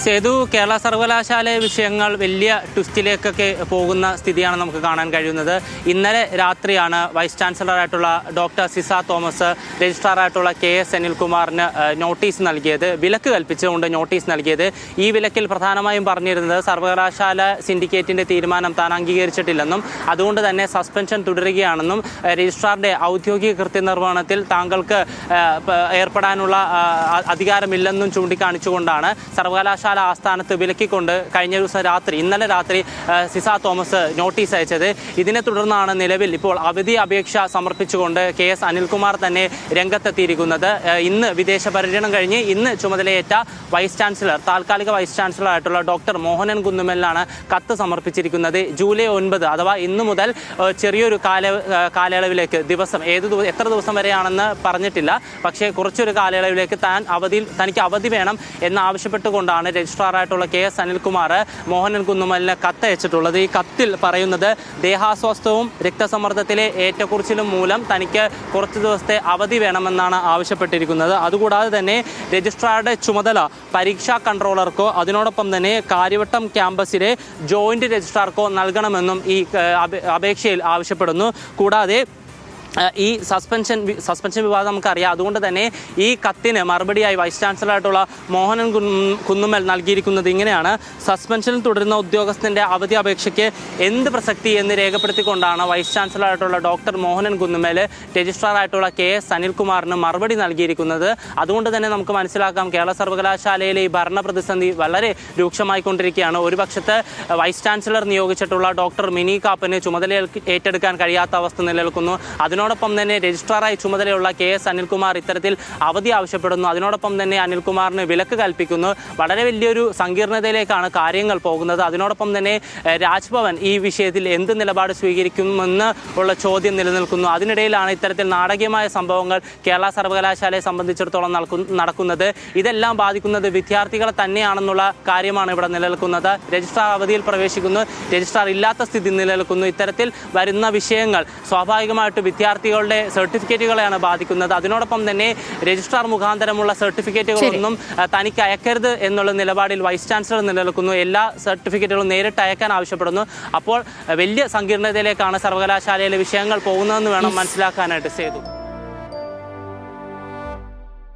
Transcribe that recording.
സേതു, കേരള സർവകലാശാല വിഷയങ്ങൾ വലിയ ട്വിസ്റ്റിലേക്കൊക്കെ പോകുന്ന സ്ഥിതിയാണ് നമുക്ക് കാണാൻ കഴിയുന്നത്. ഇന്നലെ രാത്രിയാണ് വൈസ് ചാൻസലറായിട്ടുള്ള ഡോക്ടർ സിസ തോമസ് രജിസ്ട്രാറായിട്ടുള്ള KS അനിൽകുമാറിന് നോട്ടീസ് നൽകിയത്, വിലക്ക് കൽപ്പിച്ചുകൊണ്ട് നോട്ടീസ് നൽകിയത്. ഈ വിലക്കിൽ പ്രധാനമായും പറഞ്ഞിരുന്നത് സർവകലാശാല സിൻഡിക്കേറ്റിൻ്റെ തീരുമാനം താൻ അംഗീകരിച്ചിട്ടില്ലെന്നും അതുകൊണ്ട് തന്നെ സസ്പെൻഷൻ തുടരുകയാണെന്നും രജിസ്ട്രാറിൻ്റെ ഔദ്യോഗിക കൃത്യനിർവഹണത്തിൽ താങ്കൾക്ക് ഏർപ്പെടാനുള്ള അധികാരമില്ലെന്നും ചൂണ്ടിക്കാണിച്ചുകൊണ്ടാണ് സർവകലാശാല ആസ്ഥാനത്ത് വിലക്കിക്കൊണ്ട് കഴിഞ്ഞ ദിവസം ഇന്നലെ രാത്രി സിസ തോമസ് നോട്ടീസ് അയച്ചത്. ഇതിനെ തുടർന്നാണ് നിലവിൽ ഇപ്പോൾ അവധി അപേക്ഷ സമർപ്പിച്ചുകൊണ്ട് KS അനിൽകുമാർ തന്നെ രംഗത്തെത്തിയിരിക്കുന്നത്. ഇന്ന് വിദേശ പര്യടനം കഴിഞ്ഞ് ഇന്ന് ചുമതലയേറ്റ താൽക്കാലിക വൈസ് ചാൻസലറായിട്ടുള്ള ഡോക്ടർ മോഹനൻ കുന്നുമ്മലിനാണ് കത്ത് സമർപ്പിച്ചിരിക്കുന്നത്. ജൂലൈ 9 അഥവാ ഇന്ന് മുതൽ ചെറിയൊരു കാലയളവിലേക്ക്, എത്ര ദിവസം വരെയാണെന്ന് പറഞ്ഞിട്ടില്ല, പക്ഷേ കുറച്ചൊരു കാലയളവിലേക്ക് തനിക്ക് അവധി വേണം എന്നാവശ്യപ്പെട്ടുകൊണ്ടാണ് രജിസ്ട്രാറായിട്ടുള്ള KS അനിൽകുമാർ മോഹനൻ കുന്നുമ്മലിന് കത്തയച്ചിട്ടുള്ളത്. ഈ കത്തിൽ പറയുന്നത് ദേഹാസ്വാസ്ഥവും രക്തസമ്മർദ്ദത്തിലെ ഏറ്റക്കുറച്ചിലും മൂലം തനിക്ക് കുറച്ച് ദിവസത്തെ അവധി വേണമെന്നാണ് ആവശ്യപ്പെട്ടിരിക്കുന്നത്. അതുകൂടാതെ തന്നെ രജിസ്ട്രാറുടെ ചുമതല പരീക്ഷാ കൺട്രോളർക്കോ അതിനോടൊപ്പം തന്നെ കാര്യവട്ടം ക്യാമ്പസിലെ ജോയിന്റ് രജിസ്ട്രാർക്കോ നൽകണമെന്നും ഈ അപേക്ഷയിൽ ആവശ്യപ്പെടുന്നു. കൂടാതെ ഈ സസ്പെൻഷൻ വിവാദം നമുക്കറിയാം. അതുകൊണ്ട് തന്നെ ഈ കത്തിന് മറുപടിയായി വൈസ് ചാൻസലറായിട്ടുള്ള മോഹനൻ കുന്നുമ്മൽ നൽകിയിരിക്കുന്നത് ഇങ്ങനെയാണ്: സസ്പെൻഷനിൽ തുടരുന്ന ഉദ്യോഗസ്ഥൻ്റെ അവധി അപേക്ഷയ്ക്ക് എന്ത് പ്രസക്തി എന്ന് രേഖപ്പെടുത്തിക്കൊണ്ടാണ് വൈസ് ചാൻസലറായിട്ടുള്ള ഡോക്ടർ മോഹനൻ കുന്നുമ്മൽ രജിസ്ട്രാറായിട്ടുള്ള KS അനിൽകുമാറിന് മറുപടി നൽകിയിരിക്കുന്നത്. അതുകൊണ്ട് തന്നെ നമുക്ക് മനസ്സിലാക്കാം, കേരള സർവകലാശാലയിലെ ഈ ഭരണ പ്രതിസന്ധി വളരെ രൂക്ഷമായിക്കൊണ്ടിരിക്കുകയാണ്. ഒരു പക്ഷത്ത് വൈസ് ചാൻസലർ നിയോഗിച്ചിട്ടുള്ള ഡോക്ടർ മിനി കാപ്പന് ചുമതല ഏറ്റെടുക്കാൻ കഴിയാത്ത അവസ്ഥ നിലനിൽക്കുന്നു. അതിനോടൊപ്പം തന്നെ രജിസ്ട്രാറായി ചുമതലയുള്ള KS അനിൽകുമാർ ഇത്തരത്തിൽ അവധി ആവശ്യപ്പെടുന്നു. അതിനോടൊപ്പം തന്നെ അനിൽകുമാറിന് വിലക്ക് കൽപ്പിക്കുന്നു. വളരെ വലിയൊരു സങ്കീർണതയിലേക്കാണ് കാര്യങ്ങൾ പോകുന്നത്. അതിനോടൊപ്പം തന്നെ രാജ്ഭവൻ ഈ വിഷയത്തിൽ എന്ത് നിലപാട് സ്വീകരിക്കുമെന്ന് ഉള്ള ചോദ്യം നിലനിൽക്കുന്നു. അതിനിടയിലാണ് ഇത്തരത്തിൽ നാടകീയമായ സംഭവങ്ങൾ കേരള സർവകലാശാലയെ സംബന്ധിച്ചിടത്തോളം നടക്കുന്നത്. ഇതെല്ലാം ബാധിക്കുന്നത് വിദ്യാർത്ഥികളെ തന്നെയാണെന്നുള്ള കാര്യമാണ് ഇവിടെ നിലനിൽക്കുന്നത്. രജിസ്ട്രാർ അവധിയിൽ പ്രവേശിക്കുന്നു, രജിസ്ട്രാർ ഇല്ലാത്ത സ്ഥിതി നിലനിൽക്കുന്നു. ഇത്തരത്തിൽ വരുന്ന വിഷയങ്ങൾ സ്വാഭാവികമായിട്ട് വിദ്യാർത്ഥികളുടെ സർട്ടിഫിക്കറ്റുകളെയാണ് ബാധിക്കുന്നത്. അതിനോടൊപ്പം തന്നെ രജിസ്ട്രാർ മുഖാന്തരമുള്ള സർട്ടിഫിക്കറ്റുകളൊന്നും തനിക്ക് അയക്കരുത് എന്നുള്ള നിലപാടിൽ വൈസ് ചാൻസലർ നിലനിൽക്കുന്നു. എല്ലാ സർട്ടിഫിക്കറ്റുകളും നേരിട്ട് അയക്കാൻ ആവശ്യപ്പെടുന്നു. അപ്പോൾ വലിയ സങ്കീർണതയിലേക്കാണ് സർവകലാശാലയിലെ വിഷയങ്ങൾ പോകുന്നതെന്ന് വേണം മനസ്സിലാക്കാനായിട്ട്. സേതു.